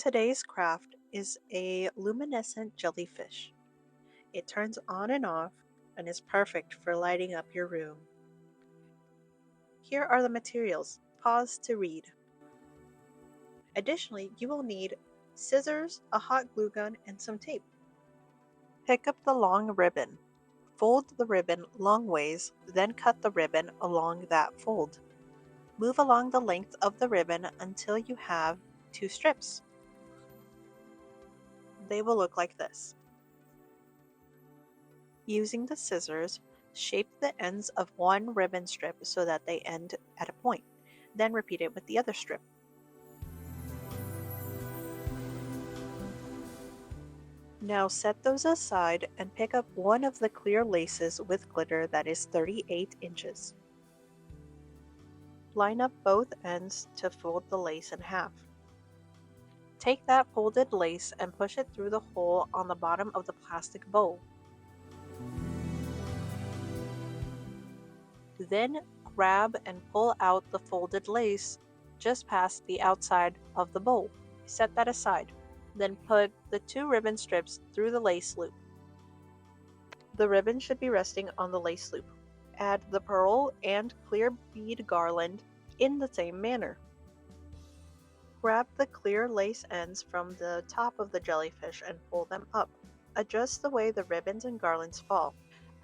Today's craft is a luminescent jellyfish. It turns on and off and is perfect for lighting up your room. Here are the materials. Pause to read. Additionally, you will need scissors, a hot glue gun, and some tape. Pick up the long ribbon. Fold the ribbon long ways, then cut the ribbon along that fold. Move along the length of the ribbon until you have 2 strips. They will look like this. Using the scissors, shape the ends of one ribbon strip so that they end at a point. Then repeat it with the other strip. Now set those aside and pick up one of the clear laces with glitter that is 38 inches. Line up both ends to fold the lace in half. Take that folded lace and push it through the hole on the bottom of the plastic bowl. Then grab and pull out the folded lace just past the outside of the bowl. Set that aside. Then put the 2 ribbon strips through the lace loop. The ribbon should be resting on the lace loop. Add the pearl and clear bead garland in the same manner. Grab the clear lace ends from the top of the jellyfish and pull them up. Adjust the way the ribbons and garlands fall.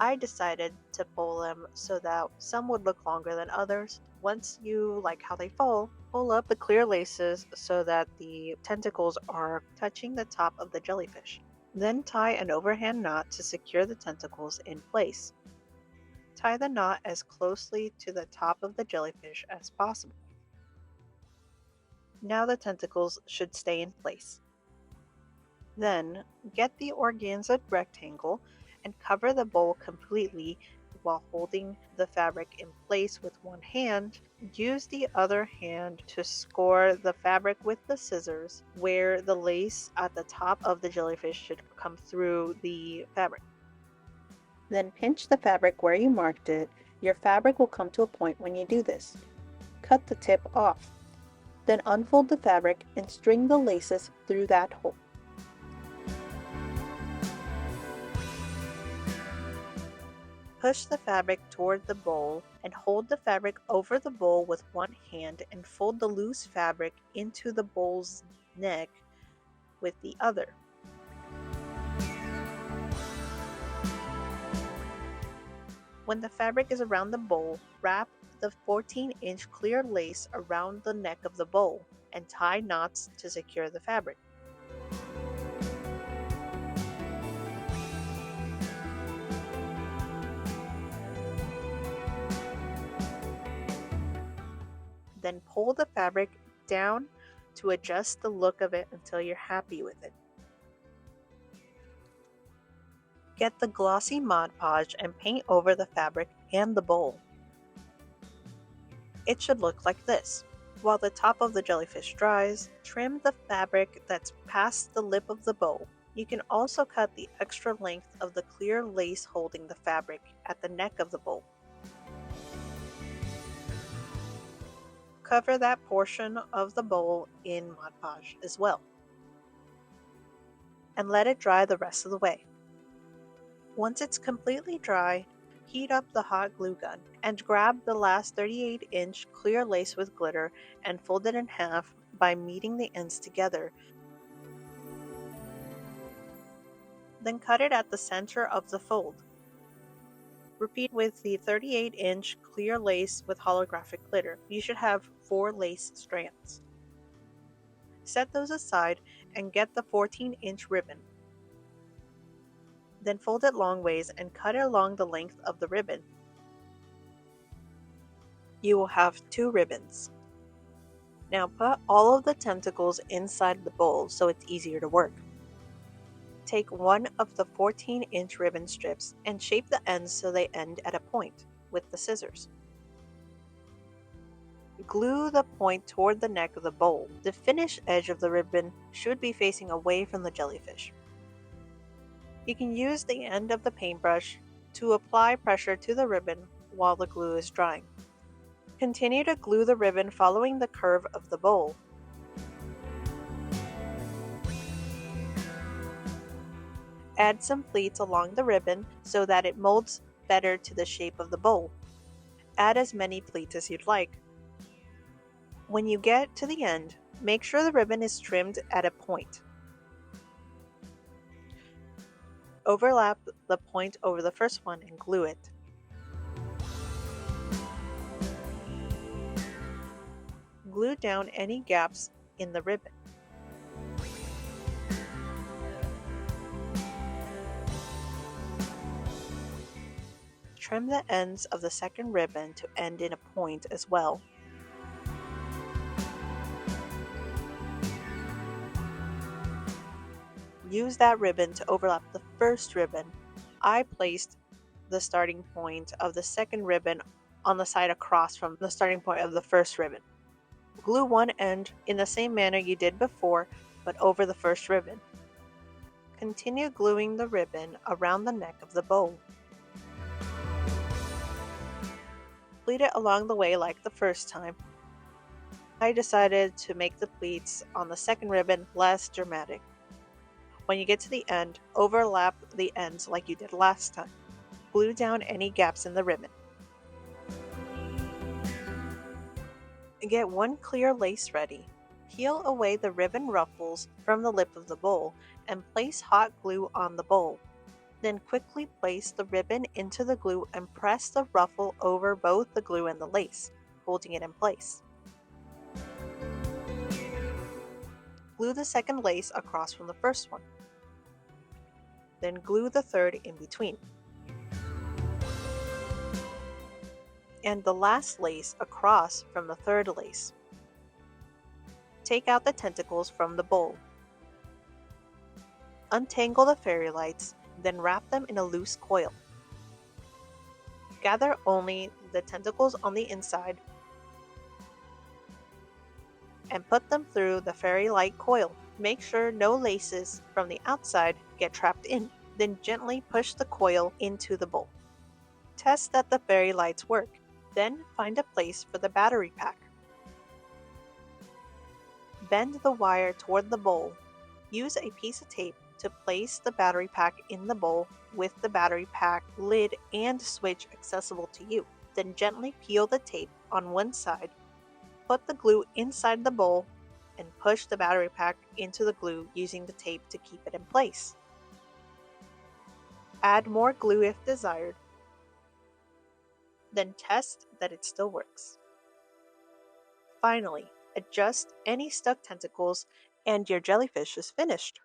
I decided to pull them so that some would look longer than others. Once you like how they fall, pull up the clear laces so that the tentacles are touching the top of the jellyfish. Then tie an overhand knot to secure the tentacles in place. Tie the knot as closely to the top of the jellyfish as possible. Now the tentacles should stay in place. Then get the organza rectangle and cover the bowl completely while holding the fabric in place with one hand. Use the other hand to score the fabric with the scissors where the lace at the top of the jellyfish should come through the fabric. Then pinch the fabric where you marked it. Your fabric will come to a point when you do this. Cut the tip off. Then unfold the fabric and string the laces through that hole. Push the fabric toward the bowl and hold the fabric over the bowl with one hand and fold the loose fabric into the bowl's neck with the other. When the fabric is around the bowl, wrap the 14-inch clear lace around the neck of the bowl and tie knots to secure the fabric. Then pull the fabric down to adjust the look of it until you're happy with it. Get the glossy Mod Podge and paint over the fabric and the bowl. It should look like this. While the top of the jellyfish dries, trim the fabric that's past the lip of the bowl. You can also cut the extra length of the clear lace holding the fabric at the neck of the bowl. Cover that portion of the bowl in Mod Podge as well, and let it dry the rest of the way. Once it's completely dry, heat up the hot glue gun and grab the last 38-inch clear lace with glitter and fold it in half by meeting the ends together. Then cut it at the center of the fold. Repeat with the 38-inch clear lace with holographic glitter. You should have 4 lace strands. Set those aside and get the 14-inch ribbon. Then fold it long ways and cut it along the length of the ribbon. You will have 2 ribbons. Now put all of the tentacles inside the bowl so it's easier to work. Take one of the 14-inch ribbon strips and shape the ends so they end at a point with the scissors. Glue the point toward the neck of the bowl. The finished edge of the ribbon should be facing away from the jellyfish. You can use the end of the paintbrush to apply pressure to the ribbon while the glue is drying. Continue to glue the ribbon following the curve of the bowl. Add some pleats along the ribbon so that it molds better to the shape of the bowl. Add as many pleats as you'd like. When you get to the end, make sure the ribbon is trimmed at a point. Overlap the point over the first one and glue it. Glue down any gaps in the ribbon. Trim the ends of the second ribbon to end in a point as well. Use that ribbon to overlap the first ribbon. I placed the starting point of the second ribbon on the side across from the starting point of the first ribbon. Glue one end in the same manner you did before, but over the first ribbon. Continue gluing the ribbon around the neck of the bowl. Pleat it along the way like the first time. I decided to make the pleats on the second ribbon less dramatic. When you get to the end, overlap the ends like you did last time. Glue down any gaps in the ribbon. Get one clear lace ready. Peel away the ribbon ruffles from the lip of the bowl and place hot glue on the bowl. Then quickly place the ribbon into the glue and press the ruffle over both the glue and the lace, holding it in place. Glue the second lace across from the first one. Then glue the third in between. And the last lace across from the third lace. Take out the tentacles from the bowl. Untangle the fairy lights, then wrap them in a loose coil. Gather only the tentacles on the inside and put them through the fairy light coil. Make sure no laces from the outside get trapped in. Then gently push the coil into the bowl. Test that the fairy lights work. Then find a place for the battery pack. Bend the wire toward the bowl. Use a piece of tape to place the battery pack in the bowl with the battery pack lid and switch accessible to you. Then gently peel the tape on one side. Put the glue inside the bowl and push the battery pack into the glue using the tape to keep it in place. Add more glue if desired. Then test that it still works. Finally, adjust any stuck tentacles and your jellyfish is finished.